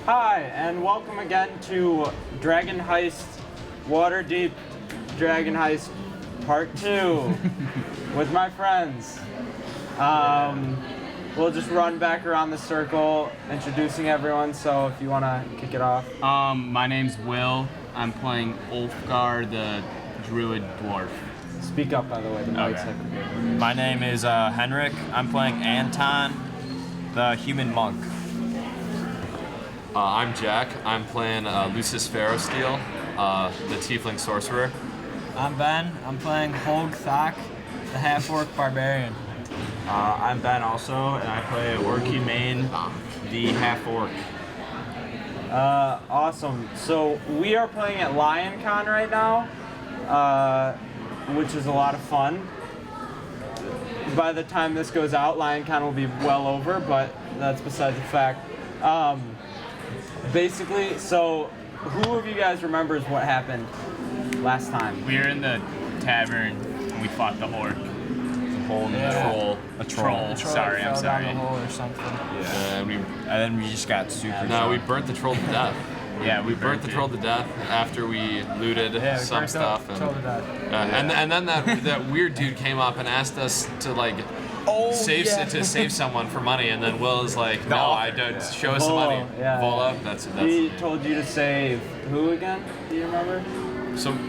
Hi, and welcome again to Dragon Heist, Waterdeep Dragon Heist Part 2 with my friends. We'll just run back around the circle, introducing everyone, so if you want to kick it off. My name's Will. I'm playing Ulfgar, the druid dwarf. Speak up, by the way, the mic's Okay. My name is Henrik. I'm playing Anton, the human monk. I'm Jack. I'm playing Lucius Ferrosteel, the tiefling sorcerer. I'm Ben. I'm playing Holg Thak, the half-orc barbarian. I'm Ben also, and I play Orky Main, the half-orc. Awesome. So we are playing at Lyon Con right now, which is a lot of fun. By the time this goes out, Lyon Con will be well over, but that's besides the fact. Basically, so who of you guys remembers what happened last time? We were in the tavern and we fought the orc. A troll. Sorry, I'm fell sorry. down the hole or something. And then we just got super No, we drunk. burnt the troll to death. Yeah, We burnt the troll to death after we looted some stuff, Troll to death. and then that weird dude came up and asked us to save someone for money, and then Will is like, no, I don't. Show us the money. Yeah. Vola, that's He told you to save who again? Do you remember?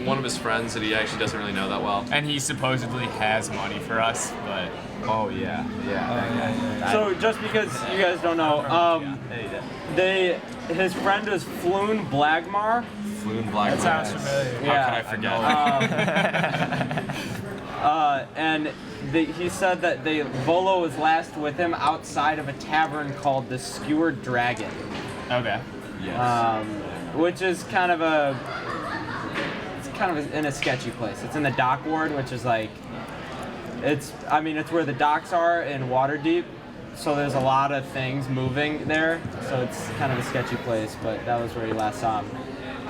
one of his friends that he actually doesn't really know that well. And he supposedly has money for us, but Oh yeah. So just because you guys don't know, his friend is Floon Blagmar. Floon Black. That sounds familiar. How could I forget? And he said that Volo was last with him outside of a tavern called the Skewered Dragon, okay. which is kind of in a sketchy place. It's in the dock ward, which is like, it's where the docks are in Waterdeep, so there's a lot of things moving there, so it's kind of a sketchy place, but that was where he last saw him.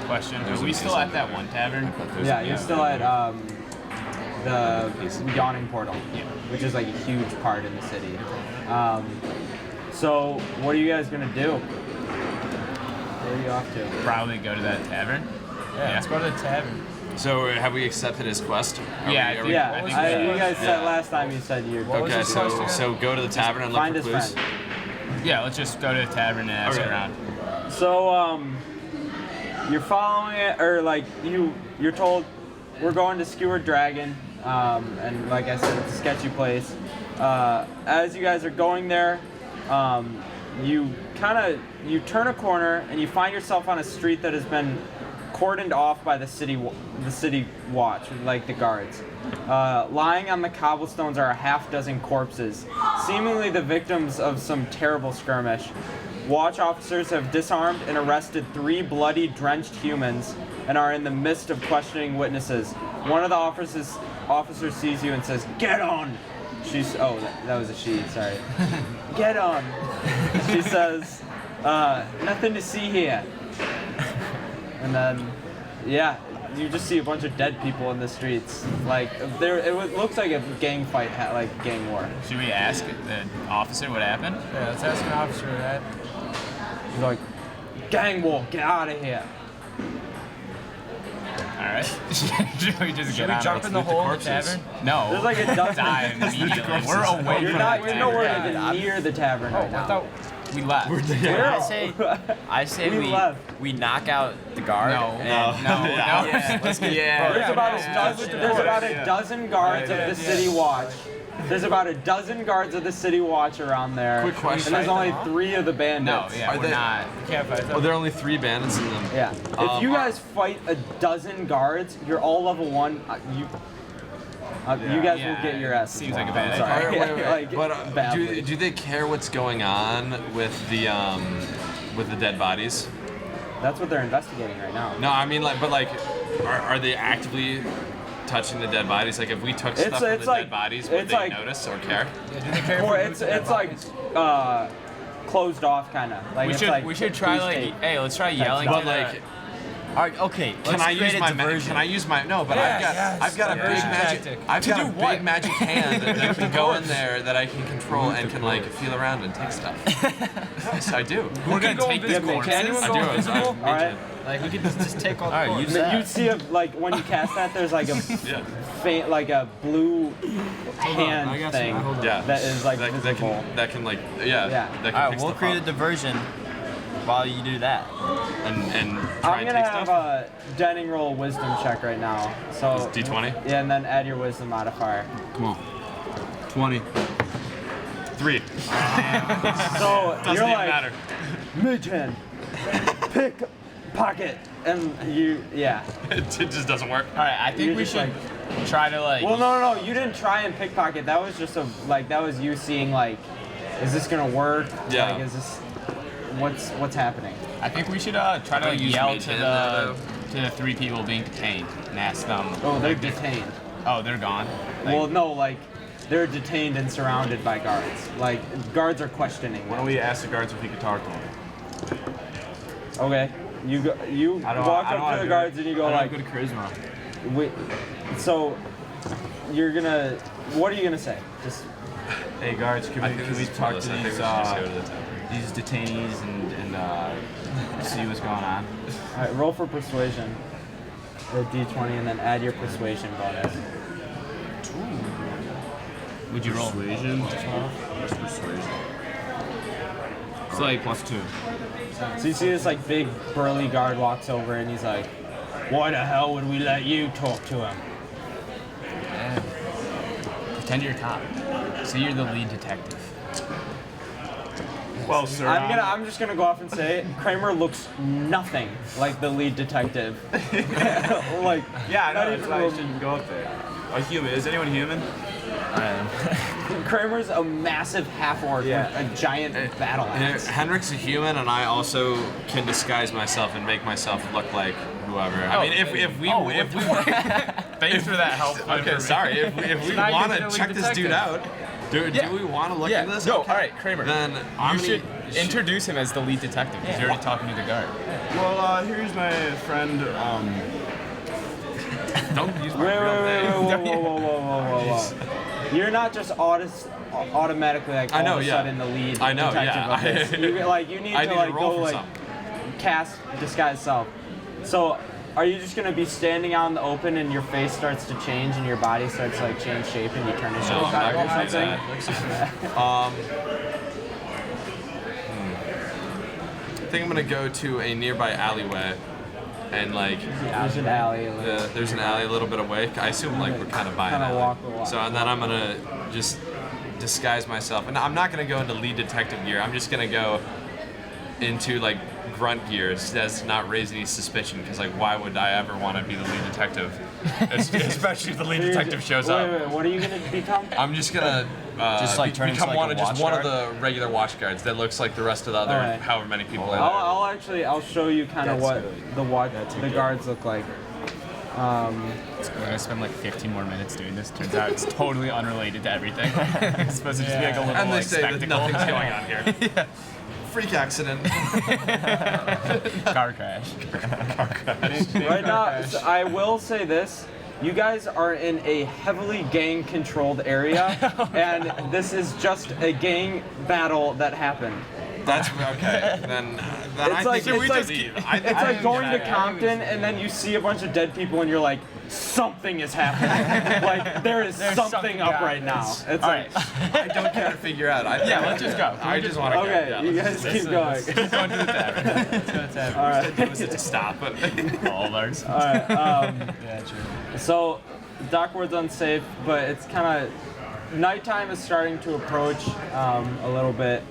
Question: Are we still at that one tavern? Yeah, you're still at the Yawning Portal, which is like a huge part in the city. So what are you guys gonna do? Where are you off to? Probably go to that tavern. Yeah, let's go to the tavern. So have we accepted his quest? Yeah, I Are think- we- Yeah, think you guys said Yeah. last time you said you're What was Okay, his quest again? so go to the tavern and look find for his clues. friend. Yeah, let's just go to the tavern and ask Okay. around. So you're following it, or like you're told we're going to Skewered Dragon, and like I said, it's a sketchy place. As you guys are going there, you turn a corner and you find yourself on a street that has been cordoned off by the city watch, like the guards. Lying on the cobblestones are a half dozen corpses, seemingly the victims of some terrible skirmish. Watch officers have disarmed and arrested 3 bloody, drenched humans and are in the midst of questioning witnesses. One of the officers sees you and says, "Get on!" That was a she, sorry. "Get on!" She says, "Nothing to see here." And then, you just see a bunch of dead people in the streets. Like, it looks like a gang fight, like gang war. Should we ask the officer what happened? Yeah, let's ask an officer that. He's like, "Gang war, get out of here." All right. Should we just Should get we on? jump in the loot the hole in the corpses. tavern? No. There's like a dozen. Die immediately. We're away You're from not. that You're nowhere tavern. even near the tavern right I now. thought We left. I say We left. we knock out the guard. No. and- Yeah, let's get There's about a dozen guards of the city watch. The's about a dozen guards of the city watch around there. Quick question. And there's only 3 of the No, bandits. yeah, Are we're they- not. can't fight Oh, them. there are only 3 bandits in them. Yeah. If you guys fight a dozen guards, you're all level 1. You guys will Yeah, get your ass. seems like a bad I'm sorry. Wait. Like, But badly. do they care what's going on with the dead bodies? That's what they're investigating right now. No, I mean are they actively touching the dead bodies? Like if we took stuff from the dead bodies, would they notice or care? Yeah, do they care Or if we it's loot the it's like closed off kind of. Like We it's should like we should try police like state. hey, let's try yelling But to like, All right, okay. Can I use my Can I use my no? But I've got a big magic. I've got a big magic hand that can go in there that I can control and can like feel around and take stuff. Yes, I do. We're gonna take this Can anyone corpse. go invisible? All right. Like, we could just take all the Alright, corpse. You see like when you cast that, there's like a faint, like a blue hand thing Yeah. that is like that visible. can like Yeah. that can All right, fix we'll the create a problem. diversion while you do that. and try I'm and gonna take have stuff. a Denning roll wisdom check right now. So It's D20. Yeah, and then add your wisdom modifier. Come on. 20. 3. So Doesn't you're even like matter. mage hand, pick pocket, and It just doesn't work. All right, I think You're we just should try to like. Well, no, you didn't try and pickpocket. That was just that was you seeing like, is this gonna work? Yeah. Like, is this what's happening? I think we should try to like, use yell mage to hand the 3 people being detained and ask them. Oh, they're detained. Oh, they're gone. Like, Well, no, like they're detained and surrounded by guards. Like guards are questioning Why them. don't we ask the guards if you could talk to them? Okay, you walk up to the guards and you go like, good charisma. so you're gonna, what are you gonna say? Just Hey guards, can I think we this is talk close. to I think we these should just go to the tavern. these detainees and see what's going on? all right, roll for persuasion. A d20 and then add your persuasion bonus. would you roll? Persuasion. What's persuasion? It's like +2. So you see this like big burly guard walks over and he's like, why the hell would we let you talk to him? pretend you're a cop. Say you're the lead detective. Well, sir. I'm just gonna go off and say Kramer looks nothing like the lead detective. Like Yeah, I not know. even That's why I rem- shouldn't go up there. A human? Is anyone human? Kramer's a massive half orc with a giant battle axe. Henrik's a human, and I also can disguise myself and make myself look like whoever. I mean, if we Thanks for that help. okay, sorry, if we now want you're to the check lead this dude detective. out, do we want to look at this? No, Okay. all right, Kramer. Then you should introduce him as the lead detective because you're already talking to the guard. Well, here's my friend. Don't use my Wait, real name. whoa. You're not just automatically like all I know, of a yeah. sudden the lead I know, detective yeah. of this. You need I to need to like roll go for like something. cast disguise self. So are you just gonna be standing out in the open and your face starts to change and your body starts to like change shape and you turn into No, a I'm not guard or gonna do something? that. I think I'm gonna go to a nearby alleyway, and like There's an alley. there's an alley a little bit away. I assume like we're kind of by an Kinda alley. walk. So and then I'm gonna just disguise myself, and I'm not gonna go into lead detective gear. I'm just gonna go into like grunt gear as not raise any suspicion, because like why would I ever want to be the lead detective, especially if the lead detective shows up. Wait, what are you gonna become? I'm just gonna Just, like, turn into, become like, one a of just watch one of guard? the regular watch guards that looks like the rest of the other Alright. however many people are there. I'll show you kind of what the guards look like. We're gonna spend like 15 more minutes doing this. Turns out it's totally unrelated to everything. It's supposed to just be like a little And they like, say that spectacle. nothing's going on here. Freak accident. Car crash. Right now, so I will say this. You guys are in a heavily gang-controlled area, and this is just a gang battle that happened. That's okay. Then It's I like- think it's we like- just leave. It's like going to Compton, and then you see a bunch of dead people, and you're like, something is happening. Like, there is something up right now. It's All like, right. I don't care to figure out. Yeah, let's just go. I just want to okay, go. you Yeah, guys keep going. Keep going to the tavern. All right. to stop. All of ours. All right. Yeah, true. So, Dockward's unsafe, but it's kind of nighttime is starting to approach a little bit.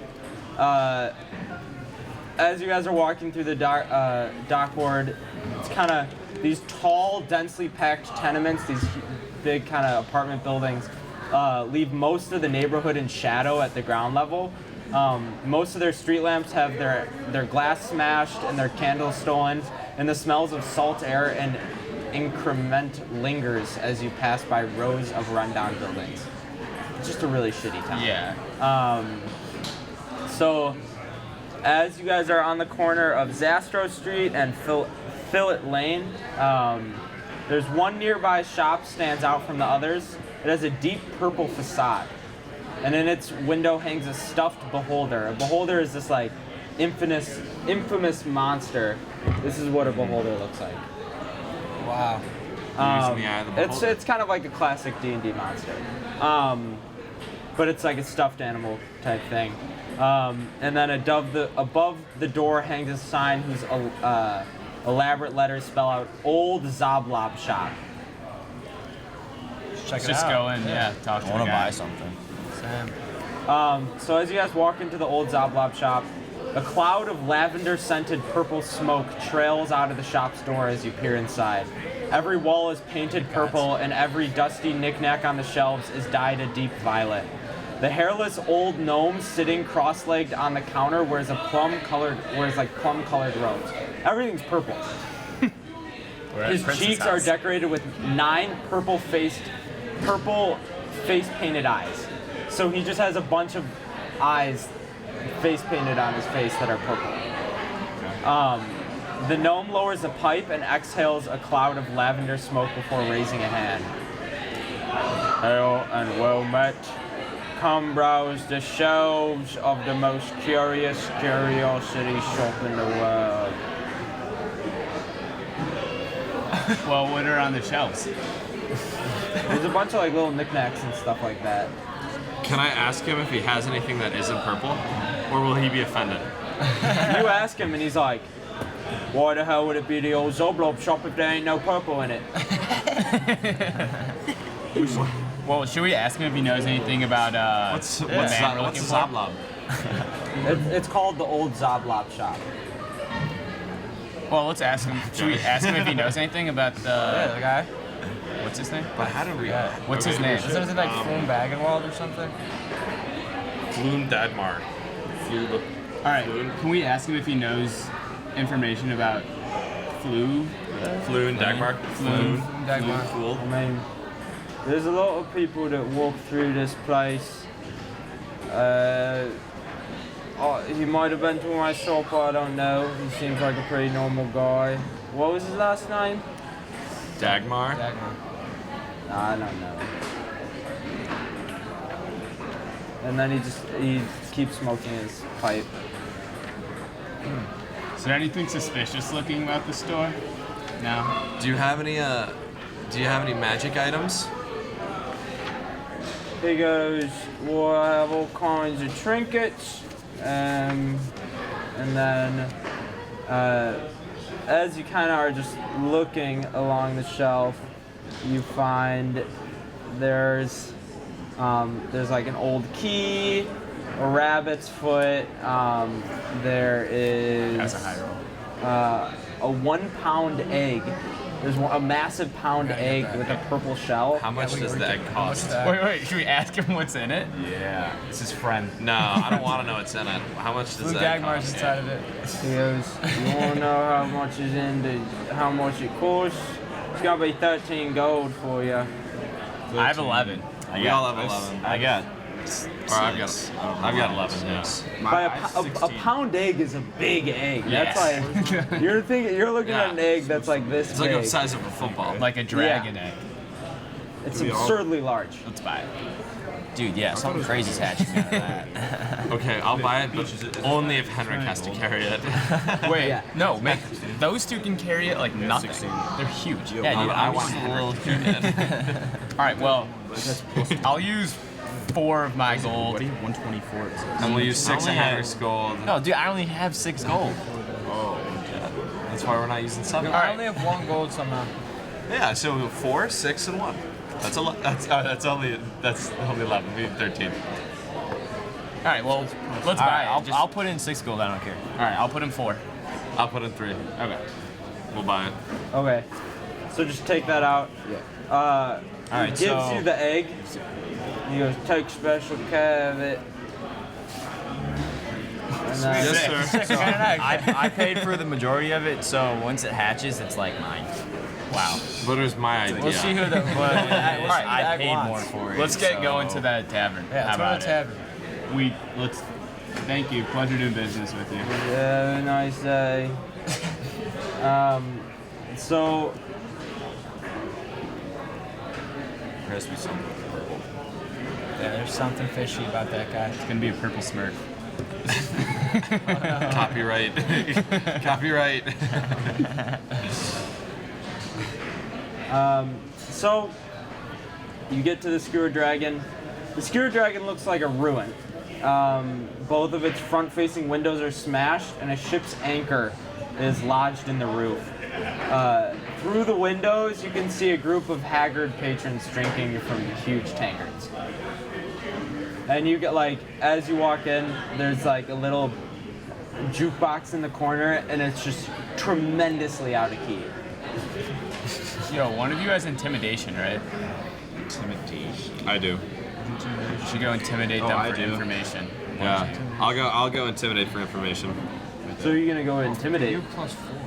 As you guys are walking through the Dockward, it's kind of these tall, densely packed tenements, these big kind of apartment buildings, leave most of the neighborhood in shadow at the ground level. Most of their street lamps have their glass smashed and their candles stolen, and the smells of salt air and increment lingers as you pass by rows of rundown buildings. It's just a really shitty town. Yeah. So, as you guys are on the corner of Zastro Street and Fillet Lane. There's one nearby shop stands out from the others. It has a deep purple facade, and in its window hangs a stuffed beholder. A beholder is this like infamous monster. This is what a beholder looks like. Wow. Using the eye of the beholder. It's kind of like a classic D&D monster, but it's like a stuffed animal type thing. And then above the door hangs a sign whose elaborate letters spell out "Old Zoblob Shop." Check it Just out. go in, yeah, talk to I the want to guy. buy something. Sam. So as you guys walk into the Old Zoblob Shop, a cloud of lavender-scented purple smoke trails out of the shop's door as you peer inside. Every wall is painted purple, and every dusty knickknack on the shelves is dyed a deep violet. The hairless old gnome sitting cross-legged on the counter wears plum-colored robes. Everything's purple. We're at His Prince's cheeks house. are decorated with 9 purple face-painted eyes. So he just has a bunch of eyes face painted on his face that are purple. The gnome lowers a pipe and exhales a cloud of lavender smoke before raising a hand. Hail and well met. Come browse the shelves of the most curious curiosity shop in the world. Well, what are on the shelves? There's a bunch of like little knickknacks and stuff like that. Can I ask him if he has anything that isn't purple, or will he be offended? You ask him and he's like, why the hell would it be the old Zoblob shop if there ain't no purple in it? Well, should we ask him if he knows anything about What's the man we're what's looking a for? Zoblob? It's called the Old Zoblob shop. Well, let's ask him. Should we ask him if he knows anything about Yeah, the guy. what's his name? But how did we? What's his name? Isn't it like Floom Bagenwald or something? Floom Dadmar. Floom. All right. Can we ask him if he knows information about flu? Floom Dagmar. Floom. Dagmar. Fool. I mean, there's a lot of people that walk through this place. He might have been to my shop, I don't know. He seems like a pretty normal guy. What was his last name? Dagmar. Dagmar. I don't know. And then he keeps smoking his pipe. Is there anything suspicious looking about the store? No. Do you have any magic items? He goes, well, I have all kinds of trinkets. And then as you kind of are just looking along the shelf, you find there's like an old key, a rabbit's foot. There is That's a high roll. a 1 pound egg. There's a massive pound egg with a purple shell. How much does the egg cost? Wait. Should we ask him what's in it? Yeah. It's his friend. No, I don't want to know what's in it. How much does Floom that Dagmar's cost? inside of it. He goes, you want to know how much is how much it costs? It's gonna be 13 gold for you. I have 11. I We all have 11. I got. Or I've got 11. Yeah. By a pound egg is a big egg. Yes. That's like you're looking at an egg that's like this It's big. like the size of a football. Like a dragon egg. It's absurdly large. Let's buy it. Dude, yeah, something crazy's hatching out of that. Okay, I'll buy it, but only if Henrik has to carry it. Wait, Yeah. no, man. Those two can carry it like nothing. They're huge. Yeah, dude, I I want want a little All right, well, I'll use 4 of my gold. 124. And we'll use 6 of Henrik's gold. No, dude, I only have 6 gold. That's why we're not using 7. I only have 1 gold somehow. Yeah, so 4, 6, and 1. That's a lot. That's only 11. We need 13. All right, well, let's All buy right, it. I'll put in 6 gold. I don't care. All right, I'll put in 4. I'll put in 3. Okay. We'll buy it. Okay, so just take that out. Yeah. All right, He gives so you the egg. He goes, take special care of it. And then, Yes, sir. I paid for the majority of it. So once it hatches, it's like mine. Wow. But it was my idea. We'll see who the. I paid wants. more for it. Let's get so- going to that tavern. Yeah, How let's go to about the it? tavern. Let's. Thank you. Pleasure doing business with you. have a nice day. So There has to be something purple. Yeah, there's something fishy about that guy. It's gonna be a purple Smurf. Copyright. Copyright. So you get to the Skewer Dragon. The Skewer Dragon looks like a ruin. Both of its front-facing windows are smashed, and a ship's anchor is lodged in the roof. Through the windows, you can see a group of haggard patrons drinking from huge tankards. And you get as you walk in, there's a little jukebox in the corner, and it's just tremendously out of key. Yo, one of you has intimidation, right? Intimidation. I do. You should go intimidate them I for do. information. Yeah. I'll go intimidate for information. So you're gonna go intimidate.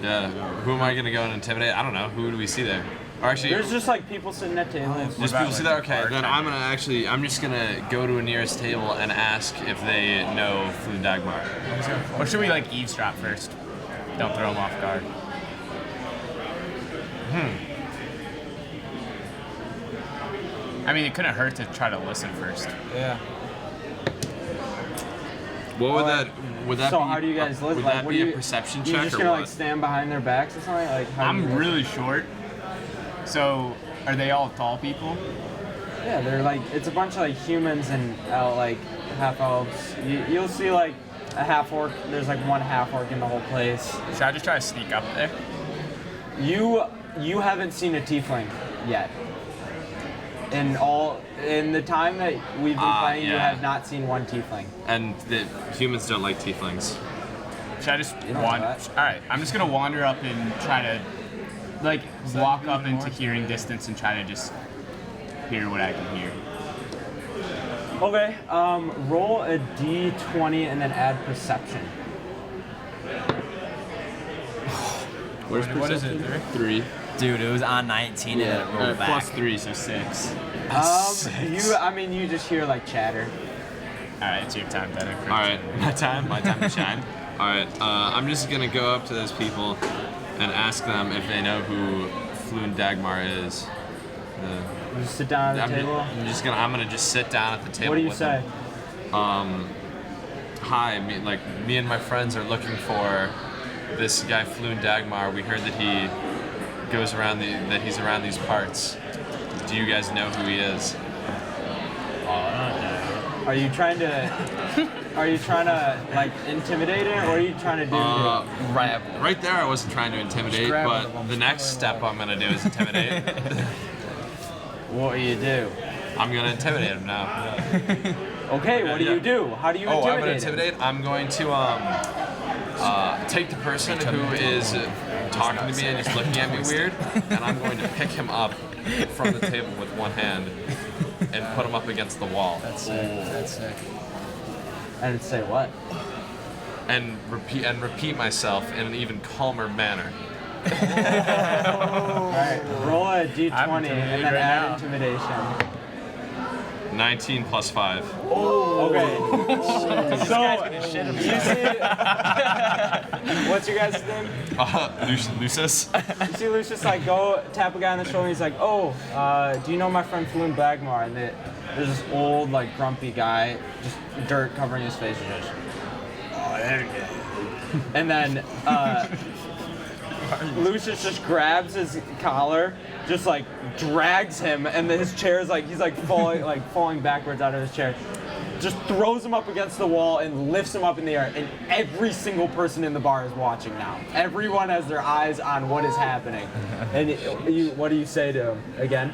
Yeah. Who am I gonna go and intimidate? I don't know. Who do we see there? Or actually, There's just people sitting at tables. just about, people see that. Okay, then bartender? I'm just gonna go to a nearest table and ask if they know Floon Dagmar. Or should we eavesdrop first? Don't throw them off guard. I mean, it couldn't hurt to try to listen first. Yeah. What would that? Would that So be? how do you guys listen? Would that what be do a you, perception You check just or gonna what? stand behind their backs or something? How do you I'm guys- really short, so are they all tall people? Yeah, they're it's a bunch of humans and half elves. You'll see a half orc. There's one half orc in the whole place. Should I just try to sneak up there? You haven't seen a tiefling yet. In the time that we've been playing, you yeah. have not seen one tiefling. And the humans don't like tieflings. Should I just know wander? that. All right, I'm just gonna wander up and try to walk up into hearing distance and try to just hear what I can hear. Okay, roll a d20 and then add perception. What is it? 3. Dude, it was on 19 and then it rolled back. Plus 3, so 6. You just hear chatter. All right, it's your time, then. All right, my time to shine. All right, I'm just gonna go up to those people and ask them if they know who Floon Dagmar is. You just sit down at the table. I'm gonna just sit down at the table. What do you with say? them. Hi, me and my friends are looking for this guy Floon Dagmar. We heard that he goes around that he's around these parts. Do you guys know who he is? Are you trying to intimidate him, or are you trying to do? Right there, I wasn't trying to intimidate, grab but one of them. the next step I'm gonna do is intimidate. What do you do? I'm gonna intimidate him now. Okay, what do you do? How do you I'm intimidate gonna him? intimidate. I'm going to take the person who is talking to me and is looking at me weird, and I'm going to pick him up from the table with one hand and put him up against the wall. That's sick. That's sick. And say what? And repeat myself in an even calmer manner. Alright, roll a d20 and intimidated then right add now. intimidation. 19 plus 5. Okay. So, you see, what's your guys' name? Lucius? You see Lucius go tap a guy on the shoulder and he's like, oh, do you know my friend Floon Dagmar? And there's this old, grumpy guy, just dirt covering his face. And just, oh, there you go. And then Lucius just grabs his collar, just drags him, and then his chair is he's falling backwards out of his chair. Just throws him up against the wall and lifts him up in the air, and every single person in the bar is watching now. Everyone has their eyes on what is happening. And what do you say to him again?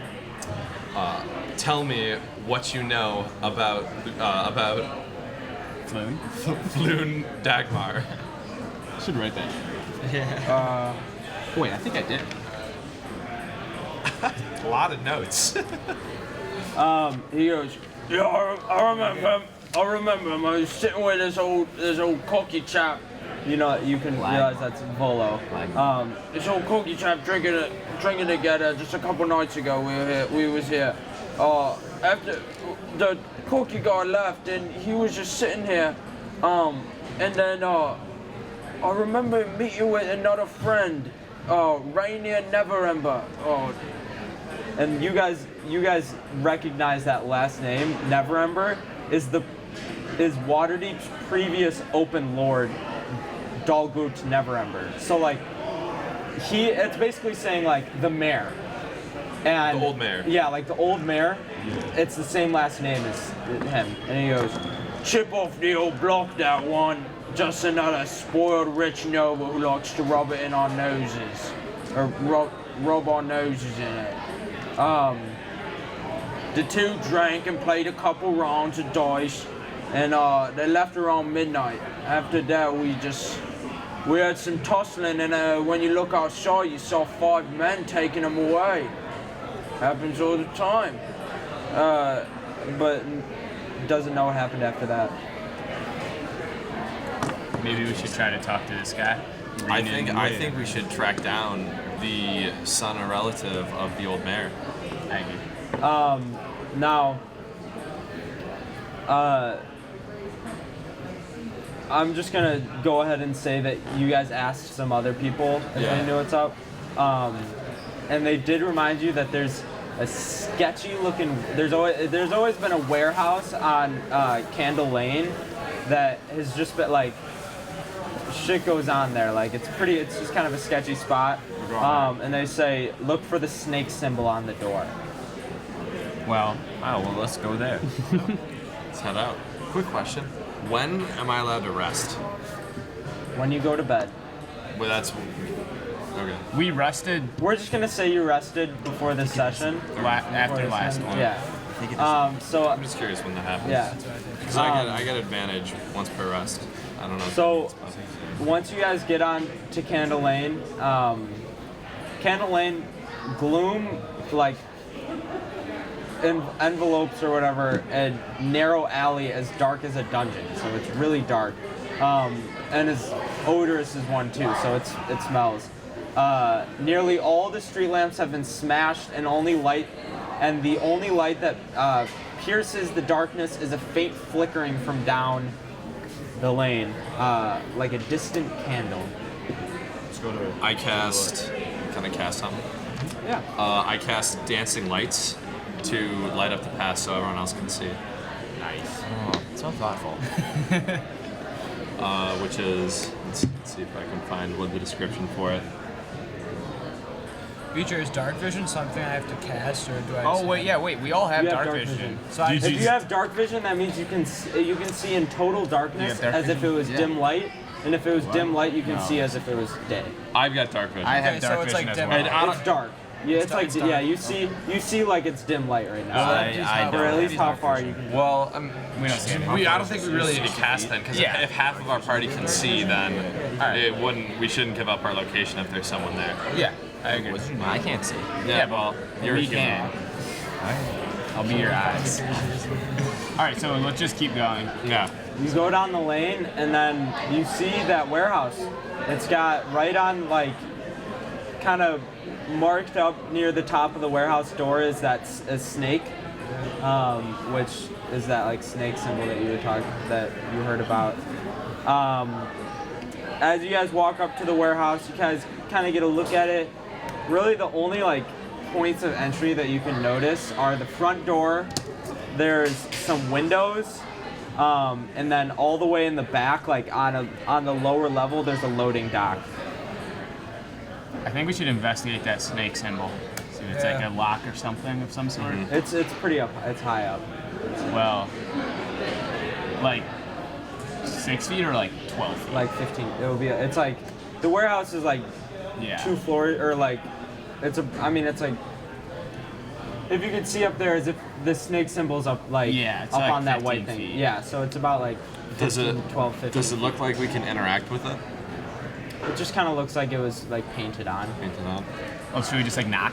Tell me what you know about Floon? Floon Dagmar. I should write that. Wait, I think I did. A lot of notes. He goes, yeah, I remember him. I remember him. I was sitting with this old cocky chap. You can realize that's Volo. This old cocky chap drinking together just a couple nights ago. We was here. After the cocky guy left, and he was just sitting here. And then I remember meeting with another friend, Rainier Neverember. Oh, and you guys recognize that last name, Neverember, is Waterdeep's previous open lord, Dalgut Neverember. So like, it's basically saying like the mayor. And The old mayor. Yeah, like the old mayor. It's the same last name as him. And he goes, chip off the old block, that one. Just another spoiled rich noble who likes to rub it in our noses. Or rub our noses in it. The two drank and played a couple rounds of dice. And they left around midnight. After that, we had some tussling, and when you look outside, you saw 5 men taking them away. Happens all the time. But doesn't know what happened after that. Maybe we should try to talk to this guy. I think we should track down the son or relative of the old mayor. I agree. Now, I'm just gonna go ahead and say that you guys asked some other people if they knew what's up, and they did remind you that there's a sketchy looking. There's always been a warehouse on Candle Lane that has just been like shit goes on there. Like it's just kind of a sketchy spot. And they say look for the snake symbol on the door. Well, let's go there. Let's head out. Quick question. When am I allowed to rest? When you go to bed. Well, that's... Okay. we rested We're just gonna say you rested before this session. after last one. Yeah. So I'm just curious when that happens. yeah. Because I get advantage once per rest. I don't know if So- that means, but- Once you guys get on to Candle Lane, gloom like envelopes or whatever, a narrow alley as dark as a dungeon. So it's really dark, and as odorous as one too. So it smells. Nearly all the street lamps have been smashed, and the only light that pierces the darkness is a faint flickering from down the lane, like a distant candle. Let's go to. I cast... Can I cast something? Yeah. I cast Dancing Lights to light up the path so everyone else can see. Nice. Oh, so thoughtful. Which is... Let's see if I can find the description for it. Feature is dark vision something I have to cast, or do I? Oh wait, we all have You have dark dark vision. vision. So I, If you have dark vision, that means you can see in total darkness You have dark as if it vision? was Yeah. dim light, and if it was dim light, you can No. see as if it was day. I've got dark vision. I have Okay, so dark it's vision like as dim well. light. It's dark. Yeah, it's like it's dark. yeah, you see like it's dim light right now. I or don't at least have how dark far vision. you can. Well, We don't see anything. I don't think we really need to cast then, because Yeah. if half of our party can see, then we shouldn't give up our location if there's someone there. Yeah, I agree. I can't see. Yeah, well, you're a We human. can. I'll be your eyes. All right, so let's just keep going. Yeah. You go down the lane, and then you see that warehouse. It's got right on like kind of marked up near the top of the warehouse door is that a snake, which is that like snake symbol that you heard about. As you guys walk up to the warehouse, you guys kind of get a look at it. Really, the only like points of entry that you can notice are the front door. There's some windows, and then all the way in the back, like on the lower level, there's a loading dock. I think we should investigate that snake symbol. See if it's like a lock or something of some sort. It's pretty up. It's high up. Well, like 6 feet or like 12 feet? Like 15. It will be. It's like the warehouse is like Yeah. 2 floors or like it's like if you could see up there as if the snake symbol's up like Yeah, it's up like on that white 15 thing. feet. Yeah, so it's about like 15, 12, 15. Does it look like we can interact with it? It just kind of looks like it was like painted on. Painted on. Oh, should we just like knock?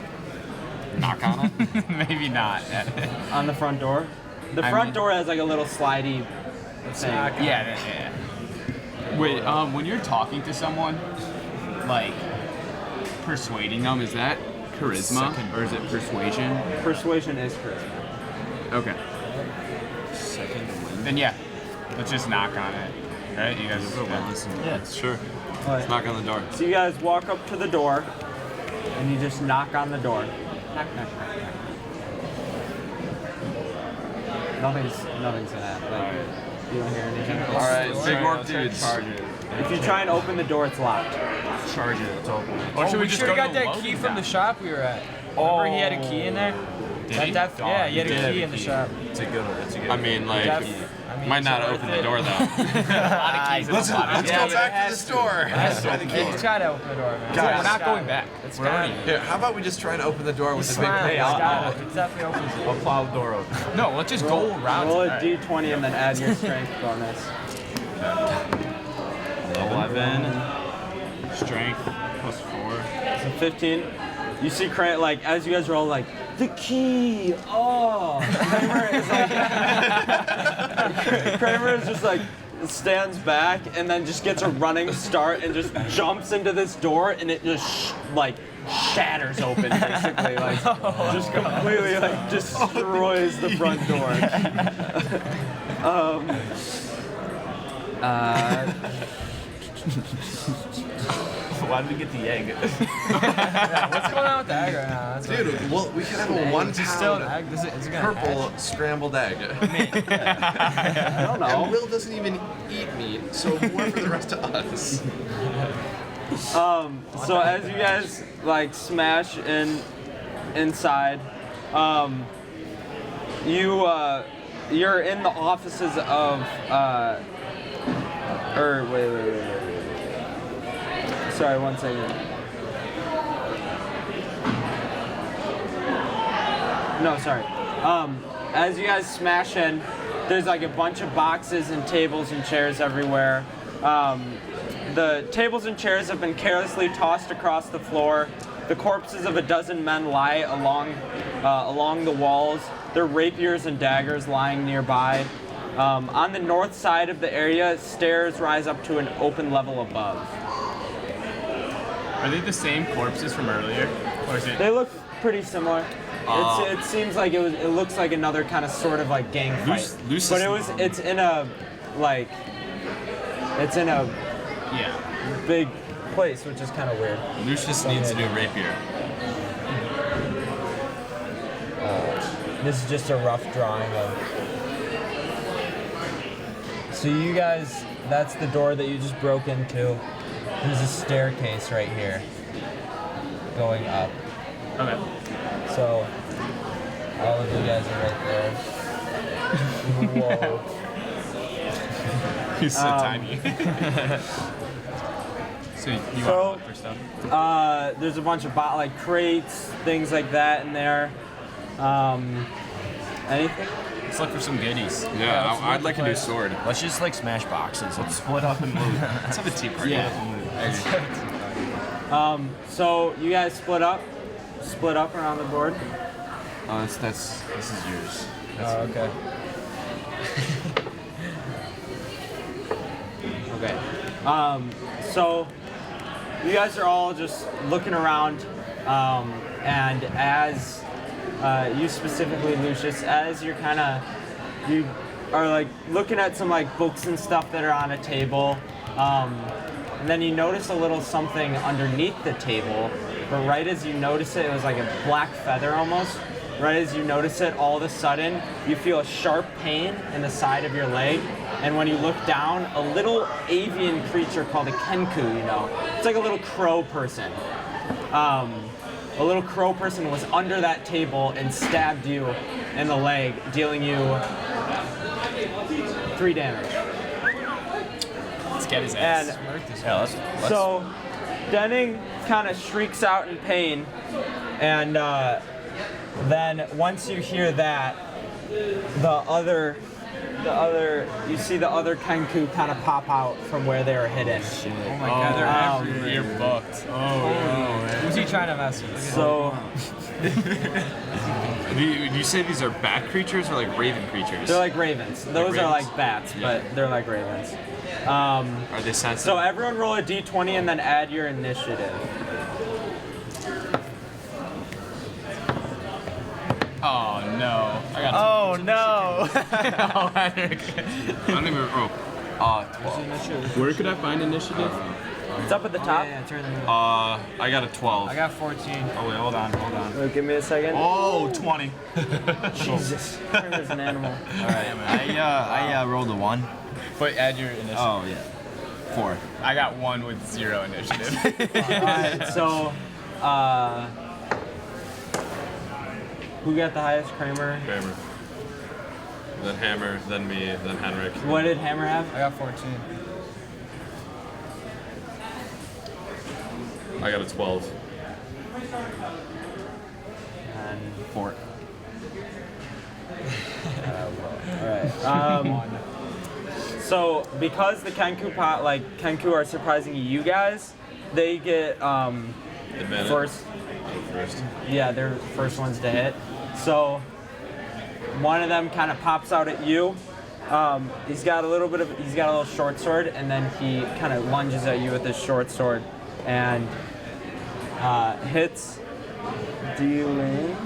Knock on it? Maybe not. On the front door. The I front mean- door has like a little slidey thing. Yeah. Wait, when you're talking to someone, like persuading them, is that charisma or is it persuasion? Persuasion is charisma. Okay. Then yeah, let's just knock on it. Right? You guys. Yeah, sure. But- Let's knock on the door. So you guys walk up to the door. and you just knock on the door. Knock, knock, knock, knock. Nothing's gonna happen. Like, you don't hear anything. All right, big orc dudes. If you try and open the door, it's locked. Charge it. It's open. Or should we just go got to that loading key from the dock? shop we were at. Remember he had a key in there? Did he? Yeah, he had a key in the shop. It's a good one. It's a good I one. mean, like, mean, might not it's open worth the door it. though. Let's Yeah, go back to the store. He's got to open the door, man. We're not going back. It's We're already got here. Here, how about we just try and open the door with He's a big smiling. hey, It's got it. It definitely opens it. I'll plow the door open. No, let's just go around. Roll it. a d20 and then add your strength bonus. 11. Strength plus 4. So 15. You see Kramer, like, as you guys roll, like, the key! Oh! Kramer is like, Kramer is just like, stands back and then just gets a running start and just jumps into this door and it just, shatters open, basically. Like, just completely, like, destroys the front door. Why did we get the egg? What's going on with the egg right now? That's Dude, well, we can have a 1 Is it still an pound egg? Is it gonna purple hatch? scrambled egg. I don't know. And Will doesn't even eat meat, so more for the rest of us. So as you guys like smash inside, you're in the offices of wait. Sorry, 1 second. No, sorry. As you guys smash in, there's like a bunch of boxes and tables and chairs everywhere. The tables and chairs have been carelessly tossed across the floor. The corpses of a dozen men lie along the walls, their rapiers and daggers lying nearby. On the north side of the area, stairs rise up to an open level above. Are they the same corpses from earlier? Or is it? They look pretty similar. It seems like it looks like another kind of sort of like gang fight. Lucius- But it's in a Yeah. big place, which is kind of weird. Lucius needs a new rapier. This is just a rough drawing of. So you guys, that's the door that you just broke into. There's a staircase right here, going up. Okay. So all of you guys are right there. Whoa. He's so tiny. So you want to So- look for stuff? There's a bunch of like crates, things like that in there. Anything? Let's look for some goodies. Yeah, I'd like a new sword. Let's just like smash boxes. Let's Split up and move. Let's have a tea party. Yeah. So you guys split up around the board. Oh, this is yours. Oh, okay. Okay. So you guys are all just looking around, and as you specifically, Lucius, as you are like looking at some like books and stuff that are on a table, and then you notice a little something underneath the table. But right as you notice it, it was like a black feather almost. Right as you notice it, all of a sudden, you feel a sharp pain in the side of your leg. And when you look down, a little avian creature called a kenku, it's like a little crow person. A little crow person was under that table and stabbed you in the leg, dealing you 3 damage. Let's get his ass. And Yeah, let's so Denning kind of shrieks out in pain, and then once you hear that, you see the other kenku kind of pop out from where they were hidden. Oh my god, they're everywhere. You're booked. Oh no. Who's he trying to mess with? So Do you say these are bat creatures or like raven creatures? they're like ravens. Those are ravens? like bats, but they're like ravens. Are they sensitive? So everyone roll a d20 and then add your initiative. Oh no. I got Oh no! I don't even. Oh. 12. Where could I find initiative? It's up at the top. Yeah, it's right in the middle. I got a 12. I got 14. Oh wait, hold on. Give me a second. Oh, 20. Jesus. Kramer's an animal. All right, I rolled a 1. But add your initiative. Oh yeah, 4. I got 1 with 0 initiative. Alright, so, who got the highest? Kramer? Kramer. Then Hammer, then me, then Henrik. What did Hammer have? I got 14. I got a 12. And 4. Alright. So because the Kenku are surprising you guys, they get Advantage. first. First. Yeah, they're first ones to hit. So one of them kind of pops out at you. He's got a little short sword, and then he kind of lunges at you with his short sword, and hits, dealing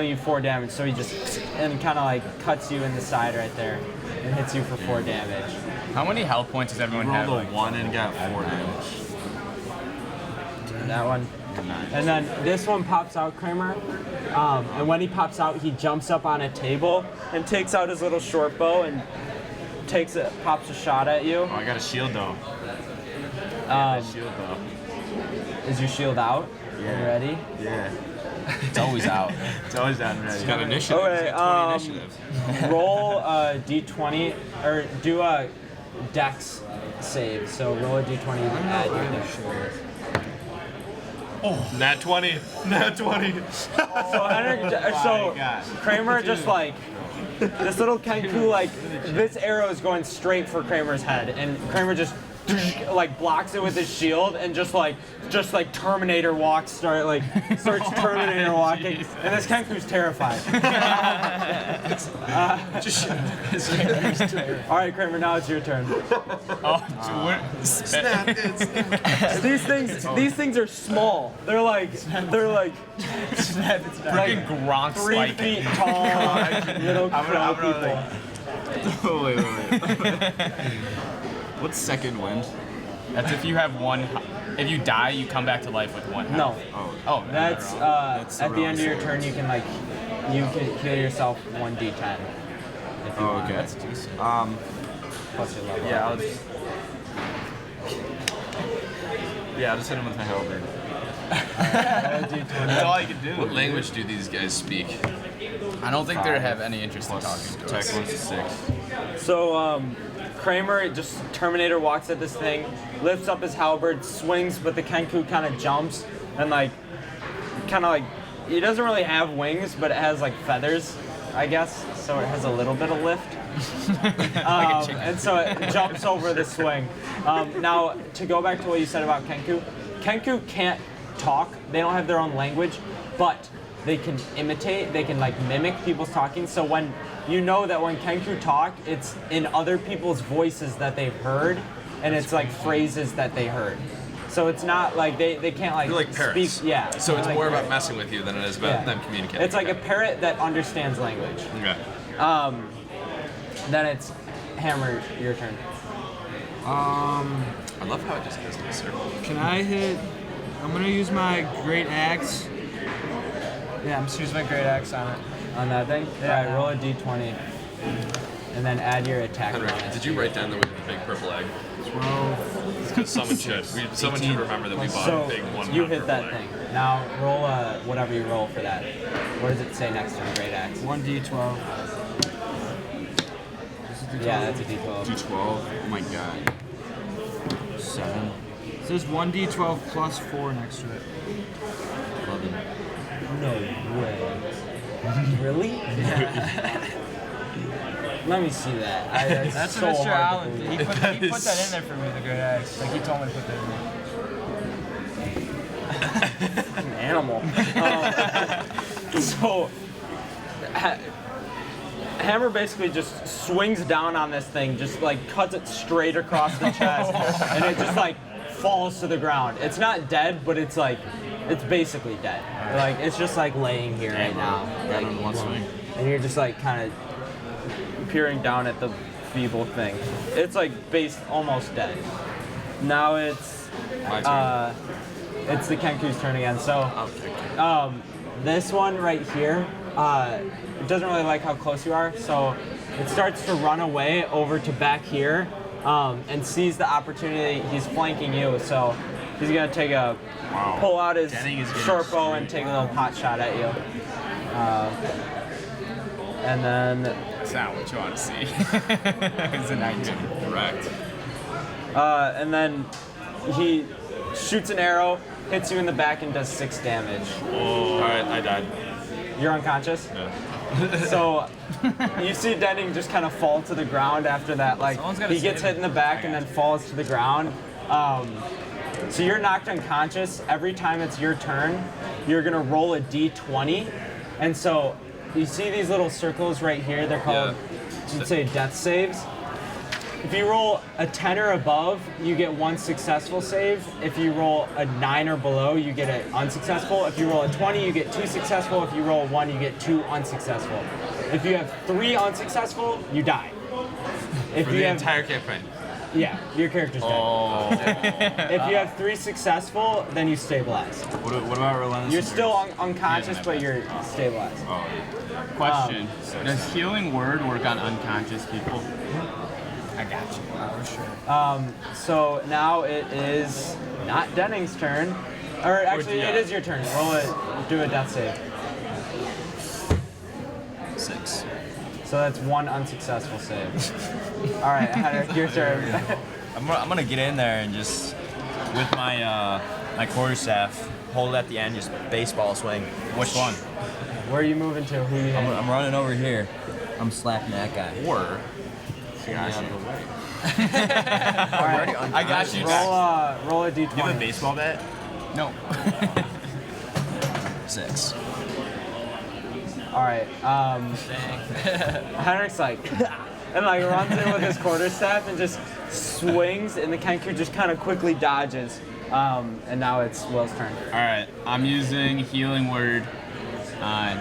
you 4 damage. So he just and kind of like cuts you in the side right there, and hits you for 4 damage. How many health points does everyone have? Rolled a 1 and got 4 damage. That one. And then this one pops out, Kramer. And when he pops out, he jumps up on a table and takes out his little short bow and pops a shot at you. Oh, I got a shield though. Shield though. Is your shield out? Yeah. You ready? Yeah. It's always out. It's always down ready. He's got initiative. Okay, He's got 20 initiative. Roll a d20 or do a dex save. So roll a d20 and add your initiative. Nat 20. Nat 20. So Kramer just like this little Kenku, like this arrow is going straight for Kramer's head, and Kramer just like blocks it with his shield and just like Terminator starts Terminator walking, and this Kenku's terrified. All right, Kramer, now it's your turn. These things are small. They're like Freaking Gronk 3 spiking. feet tall little crow people. Oh, wait. What's second wind? That's if you have 1. If you die, you come back to life with 1 No, health. Oh, that's at the end of your turn. You can heal yourself 1d10 if you want. Okay. That's decent. plus your level. Yeah, I'll just hit him with my halberd. That's all I can do. What language do these guys speak? I don't think they have any interest in talking to Tech us. 1 to 6. So Kramer just Terminator walks at this thing, lifts up his halberd, swings, but the Kenku kind of jumps and he doesn't really have wings, but it has like feathers, I guess, so it has a little bit of lift. And so it jumps over the swing. Now, to go back to what you said about Kenku can't talk. They don't have their own language, but they can imitate, they can like mimic people's talking. So when Kenku talk, it's in other people's voices that they've heard, and it's like phrases that they heard. So it's not like they can't like, They're like parrots. speak. Yeah. So it's like more about parrots. messing with you than it is about them communicating. It's like a parrot that understands language. Okay. Then it's Hammer, your turn. I love how it just goes in a circle. Can I hit? I'm gonna use my great axe. Yeah, I'm just using my great axe on it. On that thing? Yeah. Alright, roll a d20. And then add your attack Henrik, bonus. did you write down that we have a big purple egg? 12. Someone should. Someone should remember that we bought So a big one. you hit that thing. Now roll whatever you roll for that. What does it say next to the great axe? 1d12. Yeah, that's a d12. D12. Oh my god. 7. It says 1d12 plus 4 next to it. 11. No way. Really? Let me see that. That's so what Mr. hard to Allan believe. did. He put that in there for me, the great axe. Like, he told me to put that in there. Animal. So, Hammer basically just swings down on this thing, just like cuts it straight across the chest, and it just like falls to the ground. It's not dead, but it's like, it's basically dead. Like, it's just like laying here right now. Got him in one swing. And you're just like kind of peering down at the feeble thing. It's like based almost dead. Now it's My turn. it's the Kenku's turn again. So this one right here, it doesn't really like how close you are, so it starts to run away over to back here and sees the opportunity. He's flanking you, so he's gonna take a pull out his short bow and take a little pot shot at you. And then It's not what you want to see. It's a 19. Correct. and then he shoots an arrow, hits you in the back, and does 6 damage. All right, I died. You're unconscious? So you see Denning just kind of fall to the ground after that. Like he gets hit in the back and then falls to the ground. So you're knocked unconscious. Every time it's your turn, you're gonna roll a d20. And so you see these little circles right here. They're called, you'd say, death saves. If you roll a 10 or above, you get 1 successful save. If you roll a 9 or below, you get an unsuccessful. If you roll a 20, you get 2 successful. If you roll a 1, you get 2 unsuccessful. If you have 3 unsuccessful, you die. If For you the have, entire campaign. yeah, your character's dead. If you have 3 successful, then you stabilize. What about relentless? You're still unconscious, but you're stabilized. Question: does healing word work on unconscious people? I got you. For sure. So now it is not Denning's turn. Or actually, it is your turn. Roll it. Do a death save. 6. So that's 1 unsuccessful save. All right, Henrik, your turn. I'm gonna get in there and just with my my quarterstaff, hold it at the end, just baseball swing. Which one? Where are you moving to? Who are you hitting? I'm running over here. I'm slapping that guy. Or All right, I got you. roll a d20. You have a baseball bat? No. 6. All right. Henrik's like, and like runs in with his quarterstaff and just swings, and the Kenku just kind of quickly dodges. And now it's Will's turn. All right. I'm using healing word on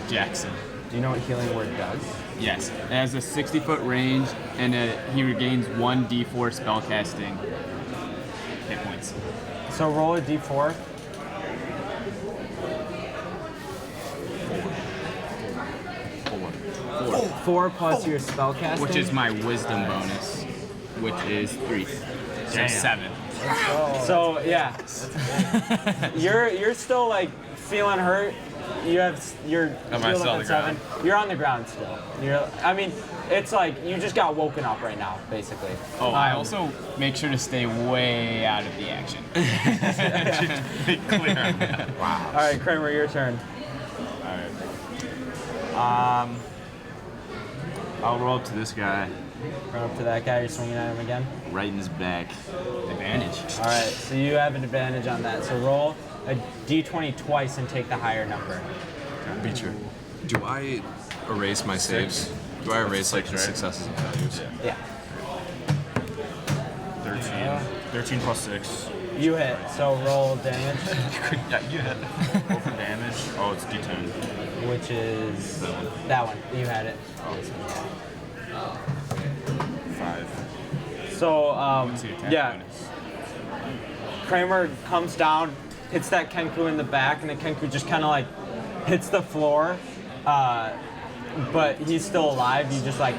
Jackson. Do you know what healing word does? Yes. It has a 60-foot range, and he regains 1 d4 spellcasting hit points. So roll a d4. 4 plus your spellcasting. Which is my wisdom bonus, which is 3. So 7. So yeah, you're still like feeling hurt. You're Am I still still on at the ground? 7. You're on the ground still. I mean, it's like you just got woken up right now, basically. Oh, I also make sure to stay way out of the action. be clear on that. All right, Kramer, your turn. I'll roll up to this guy, Run up to that guy. You're swinging at him again. right in his back. Advantage. All right, so you have an advantage on that. So roll a d20 twice and take the higher number. Be true. Do I erase my saves? Do I erase like the successes and failures? Yeah. 13 plus 6. You hit. So roll damage, Yeah, you hit. Roll for damage. Oh, it's D10. which is that one. You had it. 5. So What's the attack yeah. bonus? Kramer comes down, hits that Kenku in the back, and the Kenku just kind of like hits the floor, but he's still alive. You just like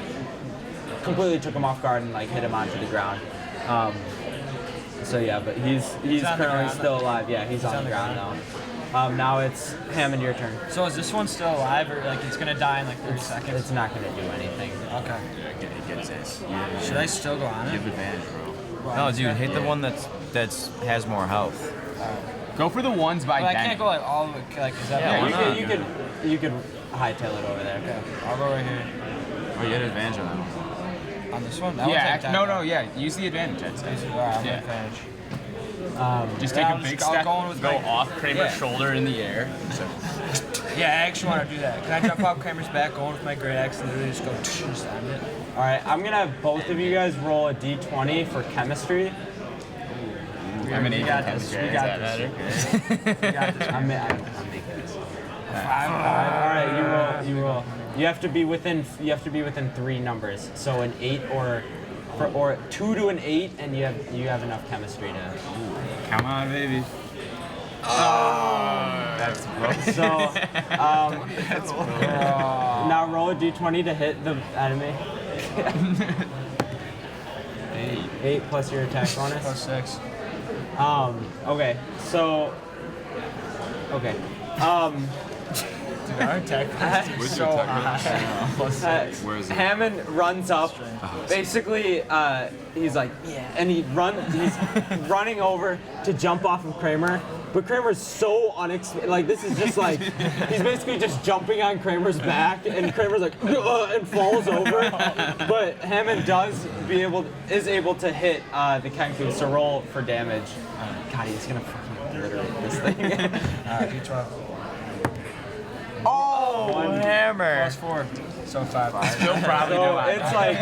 completely took him off guard and like hit him onto the ground. So yeah, but he's on the currently ground. still alive. Yeah, he's on the ground now. Now it's Hammond, your turn. So is this one still alive, or like it's gonna die in like 30 seconds? It's not gonna do anything. Okay. Get his ass. Should I still go on You it? have advantage, bro. No, dude, hit the one that's has more health. Go for the ones by But I Denny. can't go like all the way. Like, is that Yeah, right? why You could hightail it over there. Okay. I'll go right here. Oh, you had advantage on that one. On this one? That one's Yeah, like that. no, yeah. Use the advantage, I'd say. Alright, I'm Yeah. gonna finish. Just Yeah, take I'll a just big go step, going with go my- off Kramer's Yeah. shoulder in the air. Yeah, I actually want to do that. Can I jump off Kramer's back, going with my great axe, and literally just go just end it? All right, I'm gonna have both of you guys roll a d20 for chemistry. I'm an We agent got of this. chemistry. We got this. We got this. I'm making this. All right, you roll. You have to be within 3 numbers. So an 8 or 2 to an 8, and you have enough chemistry to. Come on, baby. That's rough. So now roll a d20 to hit the enemy. 8 plus your attack bonus. Plus 6. Okay. So. Okay. Dude, our attack Where's is your so attack high. Plus 6. Where is it? Hammond runs up. Basically, he's like, yeah, and he's running over to jump off of Kramer. But Kramer's so unexpected. Like, this is just like, he's basically just jumping on Kramer's back, and Kramer's like, and falls over. But Hammond is able to hit the Kenku, so roll for damage. God, he's gonna fucking obliterate this thing. D12. Oh, hammer. Plus 4. So 5. Still probably So no. it's like,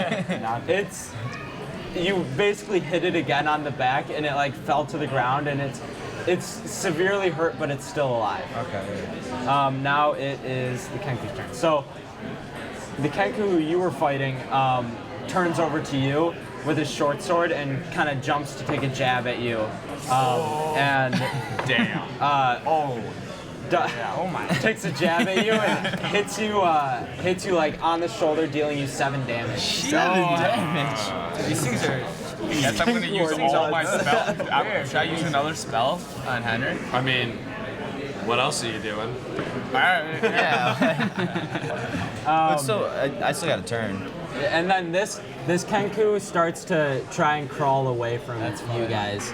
you basically hit it again on the back, and it like fell to the ground, and it's severely hurt, but it's still alive. Okay. Now it is the Kenku's turn. So the Kenku who you were fighting turns over to you with his short sword and kind of jumps to take a jab at you. And Damn. takes a jab at you and hits you like on the shoulder, dealing you 7 damage. 7 damage. These things are. Guess I'm gonna use all my spells. Should I use another spell on Henry? I mean, what else are you doing? Alright. Yeah. But still, I still got a turn. And then this Kenku starts to try and crawl away from you guys.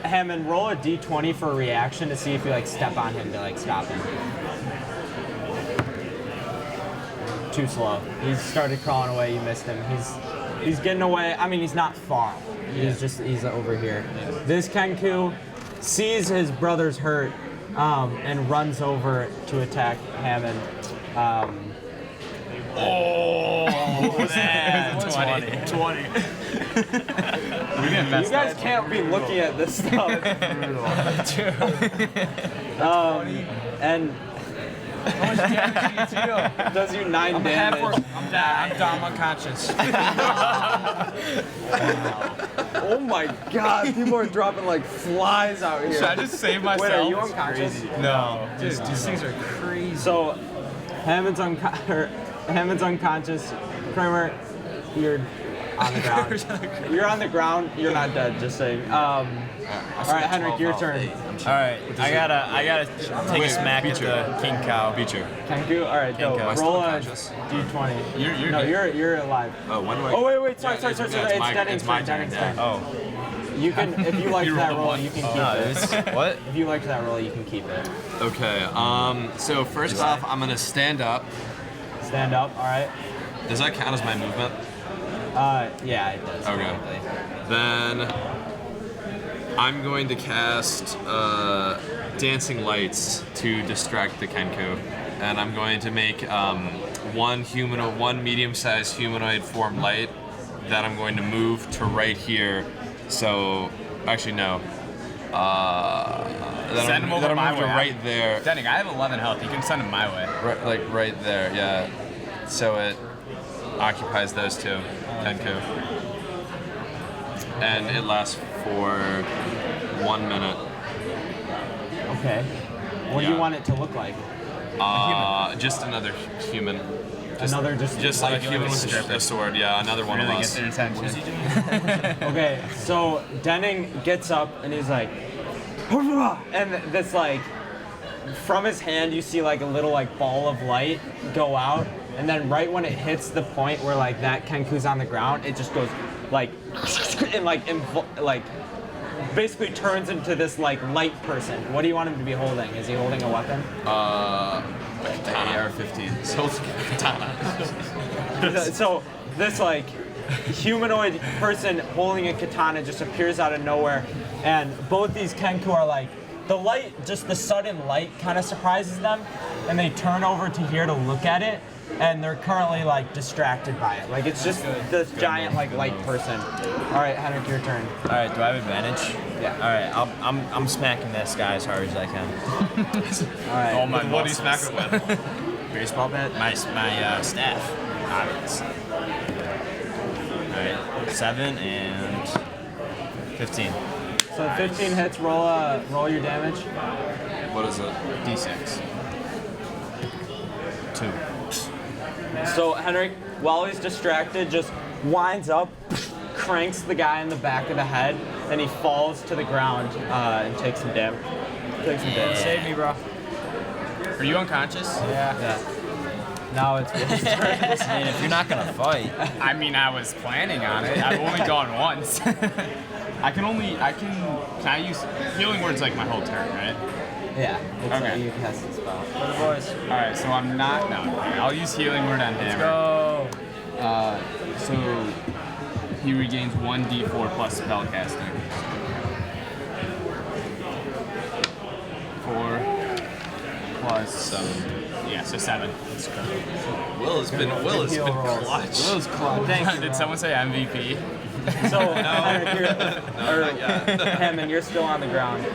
Hammond, roll a d20 for a reaction to see if you like step on him to like stop him. Too slow. He started crawling away. You missed him. He's getting away. I mean, he's not far. He's over here. This Kenku sees his brother's hurt and runs over to attack Hammond. That's 20. We didn't mess You guys can't be looking at this stuff. And How much damage do you do? does you 9 damage. I'm dumb unconscious. Oh my god, people are dropping like flies out here. Should I just save myself? Wait, are you unconscious? No. Dude, these things are crazy. So, Hammond's unconscious. Kramer, you're on the ground. You're on the ground. You're not dead. Just saying. All right, Henrik, your turn. All right, I gotta take a smack at the king cow. Beecher. Kenku. All right, go. Kenku. Roll a Unconscious? d20. You're No, good. you're alive. Oh, when do I? Oh wait, sorry. Yeah, It's it's Denning's my turn. turn, Denning's yeah. turn. Oh, You can, if you liked You that rolled a roll, one. you can keep no, it. it's what? If you liked that roll, you can keep it. Okay. So first off, I'm gonna stand up. Stand up. All right. Does that count as my movement? Yeah, it does. Okay. technically. Then I'm going to cast Dancing Lights to distract the Kenku, and I'm going to make one medium-sized humanoid form light that I'm going to move to right here. So, actually no. Send him over my way. Right there. Denning, I have 11 health. You can send him my way. Right, like right there, yeah. So it occupies those two, Kenku. And it lasts for 1 minute. Okay. What do you Yeah. want it to look like? Just another human. Another just like a human with a sword, yeah, another one Really of get us. their attention. Okay, so Denning gets up and he's like, and this like, from his hand you see like a little like ball of light go out, and then right when it hits the point where like that Kenku's on the ground, it just goes like, and like basically turns into this like light person. What do you want him to be holding? Is he holding a weapon? AR-15. So katana. So this like humanoid person holding a katana just appears out of nowhere, and both these Kenku are like the light, just the sudden light kind of surprises them, and they turn over to here to look at it, and they're currently like distracted by it. Like it's just this giant like light person. All right, Henrik, your turn. All right, do I have advantage? Yeah. All right, I'm smacking this guy as hard as I can. All right. All my What do you muscles. smack it with? Baseball bat? My staff. Obviously. All right, 7 and 15. So 15 hits. Roll your damage. What is it? D6. 2. So Henrik, while he's distracted, just winds up, cranks the guy in the back of the head, and he falls to the ground and takes some damage. Save me, bro. Are you unconscious? Yeah. Now it's Will's turn. I mean, if you're not gonna fight, I mean, I was planning on it. I've only gone once. Can I use healing words like my whole turn, right? Yeah. It's Okay. you cast the spell. For the boys. Alright, so I'm not, no, I'll use healing word on Hammer. Go. So he regains 1d4 plus spellcasting. 4 plus 7. Yeah, so 7. Will has been Heal rolls. clutch. Will's clutch. Thanks, Did someone say MVP? So Hammond, you're still on the ground.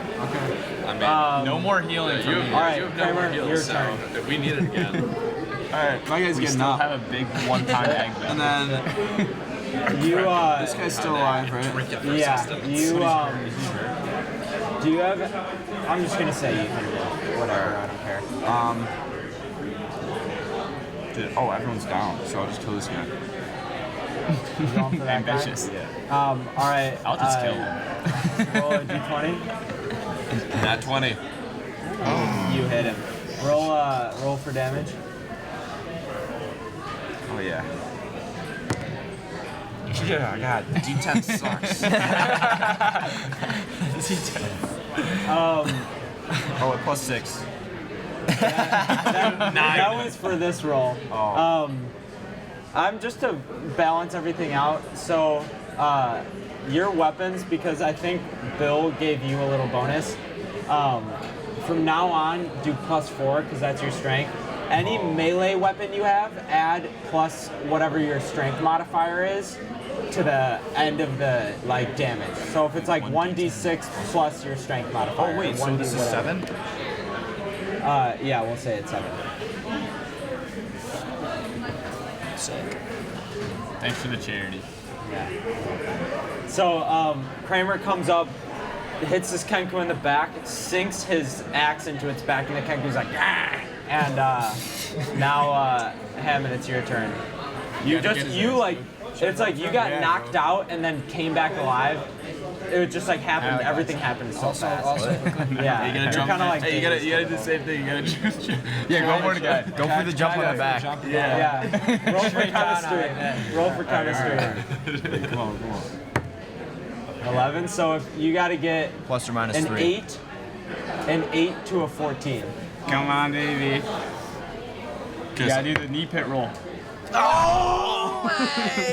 I mean, No more healing from me. All right, you have no more Kramer, heals, your so turn. if we need it again. Alright, my guy's We getting still up. have a big one-time egg And though. then You this guy's still alive, right? Drink it for yeah, assistance. you do you have? I'm just gonna say you can roll. Whatever, I don't care. Everyone's down, so I'll just kill this guy. You going for that guy? Ambitious. All right. I'll just kill him. Roll a d20. Nat 20. You hit him. Roll for damage. Oh yeah. Yeah, God, D10 sucks. Oh, plus 6. That was for this roll. Oh. I'm just to balance everything out. So your weapons, because I think Bill gave you a little bonus. From now on, do +4 because that's your strength. Any melee weapon you have, add plus whatever your strength modifier is to the end of the like damage. So if it's like 1d6 plus your strength modifier. Oh wait, so 1d this is whatever. 7? Yeah, we'll say it's 7. sick. Thanks for the charity. Yeah. So Kramer comes up, hits this Kenku in the back, sinks his axe into its back, and the Kenku's like, ah! And now, Hammond, it's your turn. It's like you got knocked out and then came back alive. It was just like happened. Everything happened so fast. Yeah, You gotta you're jump. kind of like Hey, you gotta do the same thing. You gotta just. Yeah, go for the guy. Go for the jump on the back. yeah. Roll for chemistry. Roll for chemistry. Come on. 11. So if you got to get Plus or minus an 3. an 8 to a 14. Come on, baby. You gotta do the knee pit roll.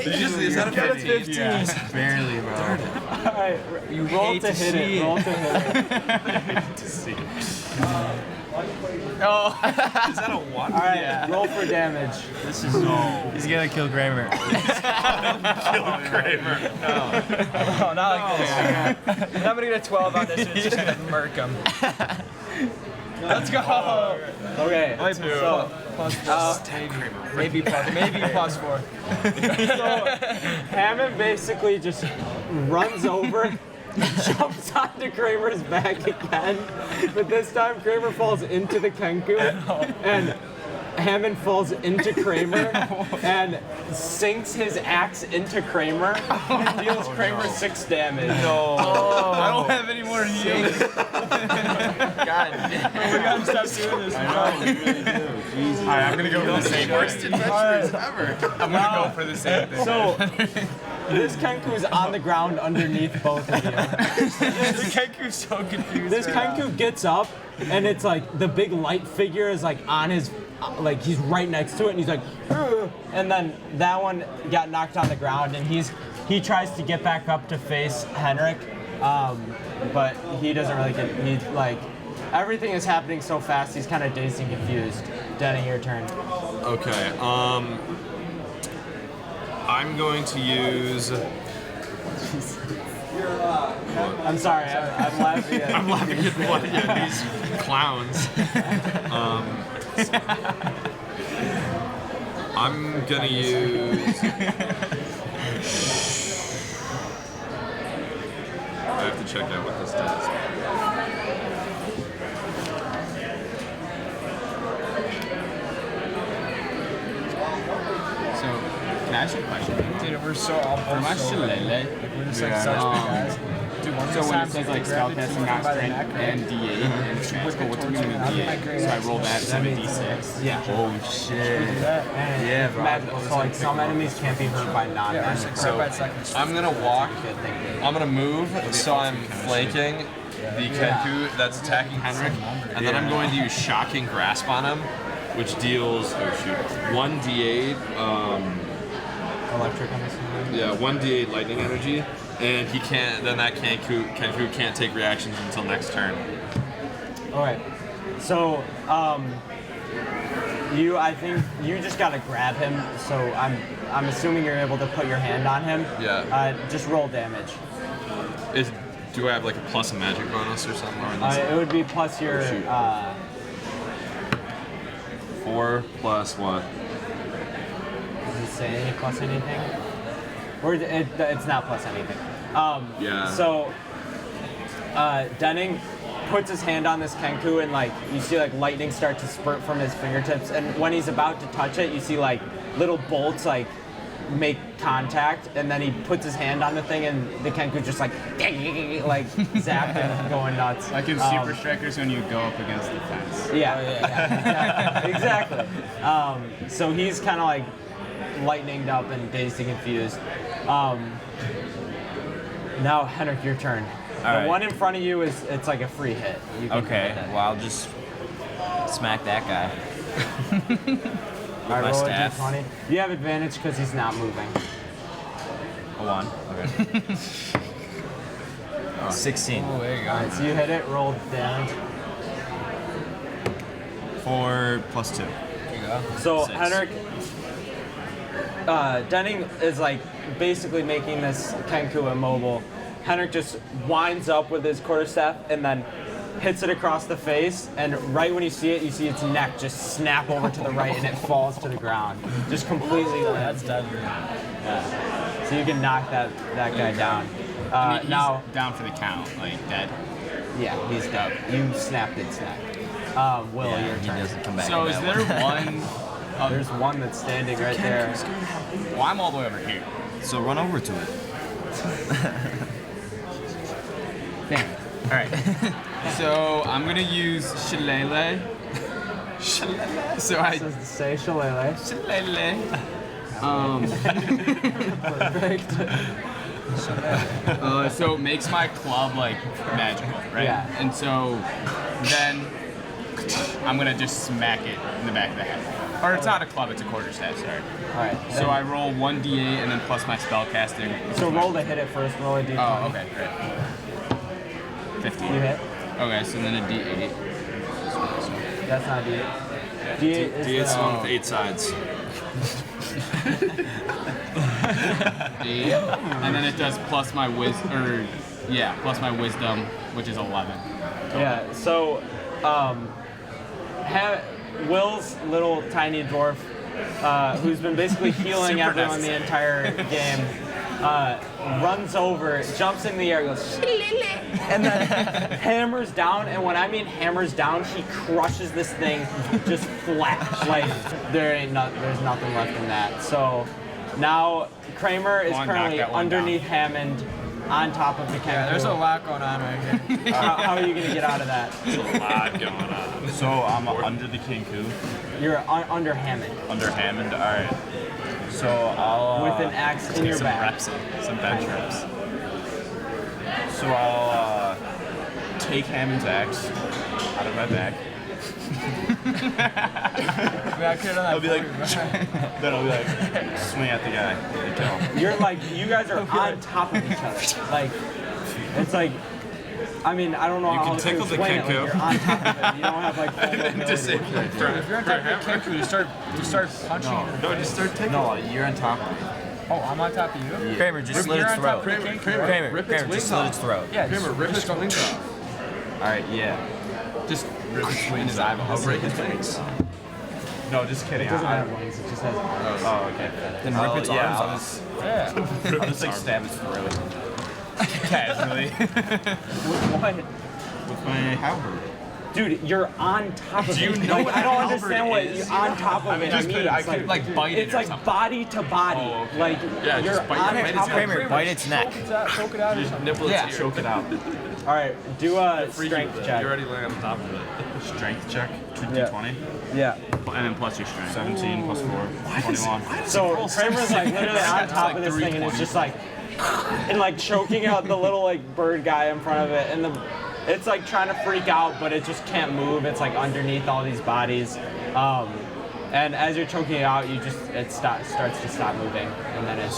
Did you just, is that a 15? Yeah. Barely, bro. All right, you roll to hit it. Roll to hit it. Oh. Is that a 1? All right, roll for damage. This is so. He's gonna kill Kramer. Kramer. No. Oh, not like this. And I'm gonna get a 12 on this, and it's just gonna murk him. Let's go. Okay. So Maybe plus 4. So Hammond basically just runs over, jumps onto Kramer's back again, but this time Kramer falls into the Kenku, and Hammond falls into Kramer and sinks his axe into Kramer and deals Kramer 6 damage. I don't have any more heals. God damn. We gotta stop doing this. Alright, I'm gonna go for the same Worst thing. adventures ever. I'm gonna go for the same thing. So this Kenku is on the ground underneath both of you. The Kenku's so confused. This Kenku gets up, and it's like the big light figure is like on his, like he's right next to it, and he's like, "Ugh." And then that one got knocked on the ground, and he tries to get back up to face Henrik, but he doesn't really get. He like everything is happening so fast. He's kind of dazed and confused. Denny, your turn. Okay. I'm going to use. I'm sorry. I'm laughing. I'm laughing at these clowns. I'm gonna use. I have to check out what this does. So, can I ask you a question? Dude, we're so all For my shillelagh, We're just like such big guys. Dude, one so when it says like spellcasting, not strength, and D8, and transfer, what's going to be D8? So I roll that 7d6. Yeah. Oh shit. And Yeah, bro. magical. So like some enemies can't be hurt by non-magic. So I'm gonna walk. I'm gonna move so I'm flanking the Kenku that's attacking Henrik, and then I'm going to use Shocking Grasp on him, which deals 1d8. Electric, I'm assuming. Yeah, 1d8 lightning energy, and he can't. Then that Kenku can't take reactions until next turn. All right. So, I think you just gotta grab him. So I'm assuming you're able to put your hand on him. Yeah. Just roll damage. Do I have like a plus a magic bonus or something? It would be plus your. 4 plus what? Does it say any plus anything? Or it's not plus anything. Yeah. So, Denning puts his hand on this Kenku and like you see like lightning start to spurt from his fingertips, and when he's about to touch it, you see like little bolts like make contact, and then he puts his hand on the thing, and the Kenku just like zapped and going nuts. Like in Super Strikers when you go up against the fence. Yeah, exactly. So he's kind of like lightninged up and dazed and confused. Now, Henrik, your turn. The one in front of you it's like a free hit. You can Okay, hit it. well I'll just smack that guy. All right, my roll a staff. d20. You have advantage because he's not moving. A 1. Okay. 16. Oh, there you go. All right, so you hit it. Roll damage. 4 plus 2. There you go. So 6. Henrik, Denning is like basically making this Kenku immobile. Henrik just winds up with his quarterstaff and then hits it across the face, and right when you see it, you see its neck just snap over to the right, and it falls to the ground, just completely. That's dead. Yeah. So you can knock that guy down. He's Now, down for the count, like dead. yeah, he's dead. You snapped its neck. Will, Yeah, your he turn. doesn't come back. So in is that there one. one? There's one that's standing right there. Well, I'm all the way over here. So run over to it. Damn it. All right. So I'm gonna use shillelagh. So I Say shillelagh. shillelagh. Perfect. So it makes my club like magical, right? Yeah. And so then I'm gonna just smack it in the back of the head. Or it's not a club, it's a quarterstaff, sorry. All right. So I roll 1d8 and then plus my spellcasting. So roll to hit it first. Roll a d20. Oh, okay, great. 15. You hit. Okay, so then a d8. That's not a d8. D8 is D8's the, the one with 8 sides. 8. And then it does plus my plus my wisdom, which is 11. Yeah. So, Will's little tiny dwarf, who's been basically healing Super everyone the entire game, runs over, jumps in the air, goes, and then hammers down. And when I mean hammers down, he crushes this thing just flat. Like there's nothing left in that. So now Kramer is Come on, knock currently that one underneath Hammond, on top of the Kenku. Yeah, there's a lot going on right here. How are you gonna get out of that? There's a lot going on. So I'm under the Kenku, You're under Hammond under Hammond. All right. So I'll with an axe in your Some back. reps in, some bench reps. So I'll take Hammond's axe out of my back. I'll be like, then I'll be like, swing at the guy and kill him. You're like, you guys are on top of each other. Like, it's like I mean, I don't know You how can to tickle the explain it. Like, Kenko. you're on top of it. You don't have like full And then mobility. disable it. Dude, if you're on top of the Kenku, you start punching. No, just start taking. No, you're on top of me. Oh, I'm on top of you. Kramer, just slit You're its on top throat. of the Kenku, Kramer, right? Kramer, rip its Kramer, just wings slit off. its throat. Yeah, Kramer, rip its wings off. All right, yeah. Just rip its wings in his eyeballs. I'll break his wings. No, just kidding. It doesn't have wings. It just has arms. Oh, okay. Then rip its arms I'll off. just, Yeah. I'll just like stab its throat Casually. What? with my halberd. Dude, you're on top of Do you it. know Like, what I don't halberd understand what is? you're on top of it. just means. I could like bite it It's or like something. body to body. Oh, okay. Like Yeah, you're just bite on it. top of Kramer, it. bite its neck. Choke it out or something. Nibble Yeah. its ear. Choke it out. All right, do a strength You're check. already laying on top of it. Strength check. Yeah. D20. Yeah. And then plus your strength. 17 plus 4. 21. So Kramer's like literally on top of this thing, and it's just like, and like choking out the little like bird guy in front of it, and it's like trying to freak out, but it just can't move. It's like underneath all these bodies, and as you're choking it out, it starts to stop moving, and then it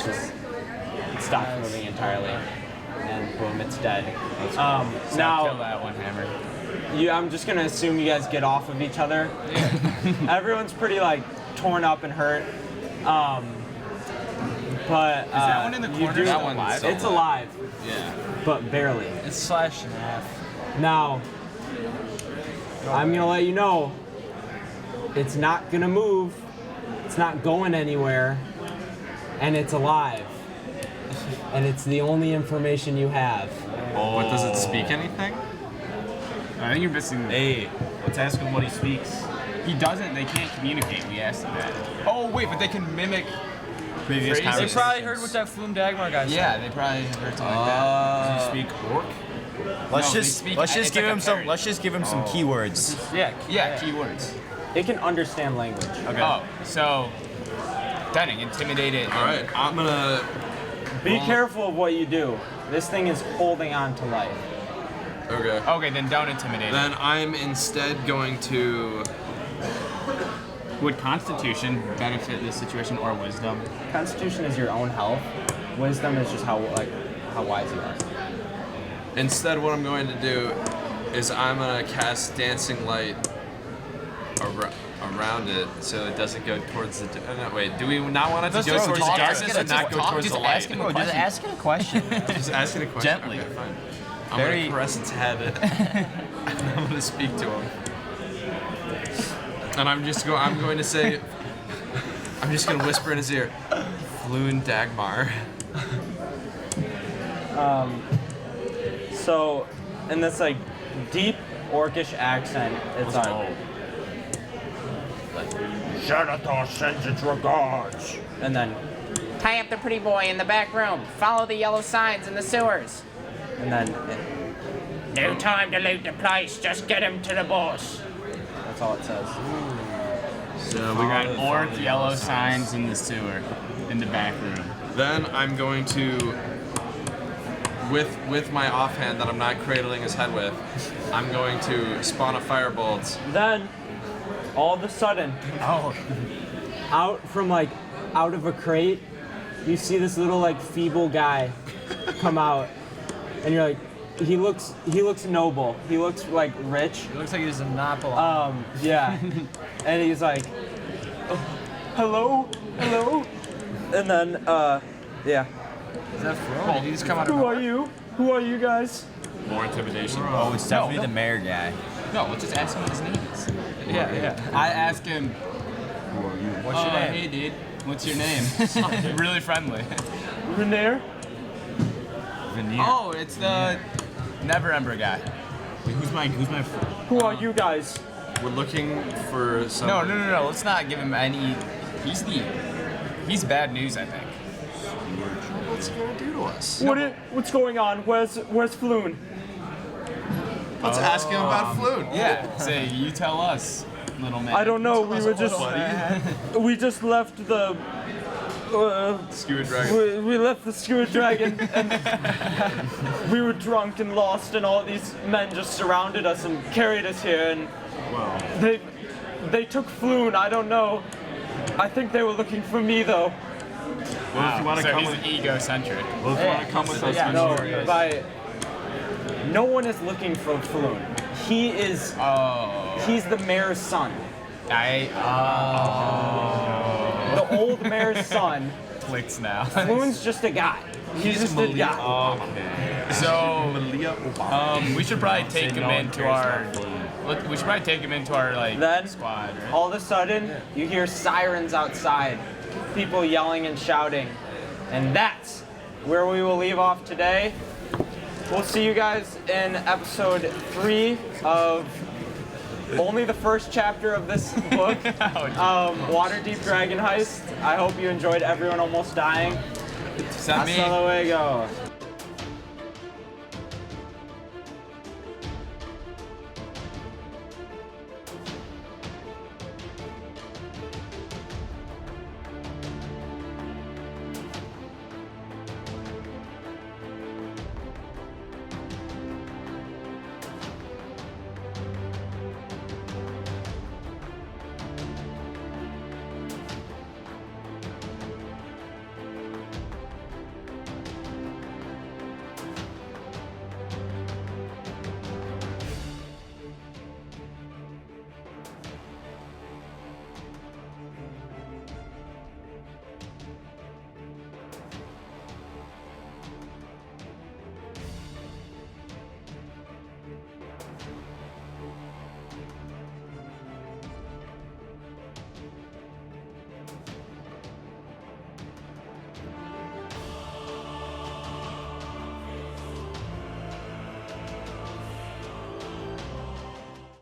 stops moving entirely, and boom, it's dead. Kill Now, that one, Hammer. I'm just gonna assume you guys get off of each other. Everyone's pretty like torn up and hurt. But Is that one in the you corner? do- That one's alive? It's alive, Yeah. but barely. It's slashed in half. Now, I'm gonna let you know, it's not gonna move. It's not going anywhere, and it's alive. And it's the only information you have. But does it speak anything? I think you're missing. Hey, let's ask him what he speaks. He doesn't. They can't communicate. We asked him that. Oh wait, but they can mimic Previous They They conversations. probably heard what that Flume Dagmar guy said. Yeah, they probably heard something like that. Does he speak orc? Let's No, they just speak- let's it's just give like a him some parrot. let's just give him some keywords. Yeah, keywords. It can understand language. Okay. Oh, so Dunning, intimidate it. All right, I'm gonna. Be careful of what you do. This thing is holding on to life. Okay. Okay, then don't intimidate it. Then I'm instead going to. Would Constitution benefit this situation or Wisdom? Constitution is your own health. Wisdom is just how wise you are. Instead, what I'm going to do is I'm gonna cast Dancing Light around it so it doesn't go towards the. No, wait, do we not want it to go towards the darkness and not go towards the light? Bro, just ask it a question. Just asking a question. Gently. Okay, fine. I'm Very- gonna caress its head. And I'm gonna speak to him. And I'm going to say. I'm just gonna whisper in his ear, Lyon Dagmar. So, in this like deep orcish accent, it's on. Janitor sends its regards. And then, Tie up the pretty boy in the back room. Follow the yellow signs in the sewers. and then, No time to loot the place. Just get him to the boss. that's all it says. So we got orc yellow signs in the sewer, in the back room. Then I'm going to, with my offhand that I'm not cradling his head with, I'm going to spawn a firebolt. Then, all of a sudden, out of a crate, you see this little like feeble guy come out, and you're like, he looks noble. He looks like rich. It looks like he's a Napoli. Yeah, and he's like, "Oh, hello, and then yeah. Is that Fro? Did he just come out of Who are nowhere? you? Who are you guys? More intimidation. Oh, it's definitely the mayor guy. No, let's just ask him what his name is. Yeah. I ask him, What's your name? hey dude, what's your name? Really friendly. Renair? Oh, it's the Never Ember guy. Wait, who's my? Who are you guys? We're looking for some. No. Let's not give him any. He's bad news, I think. What's he gonna do to us? What's going on? Where's Floon? Let's ask him about flute. Yeah. Say you tell us, little man. I don't know. We just left the. Skewer dragon. We left the Skewer Dragon, and we were drunk and lost, and all these men just surrounded us and carried us here, and they took Floon. I don't know. I think they were looking for me though. Well, if you want to So come he's with, egocentric. well, if you want to come with us, Yeah, I'm no. sure. By No one is looking for Floon. He is. He's the mayor's son. The old mayor's son. Clicks now. Floon's just a guy. He's just a guy. So, we should probably take him into our. We should probably take him into our Then, squad. Right? all of a sudden, you hear sirens outside, people yelling and shouting, and that's where we will leave off today. We'll see you guys in episode 3 of only the first chapter of this book, Waterdeep Dragon Heist. I hope you enjoyed Everyone Almost Dying. Is that me? Hasta luego.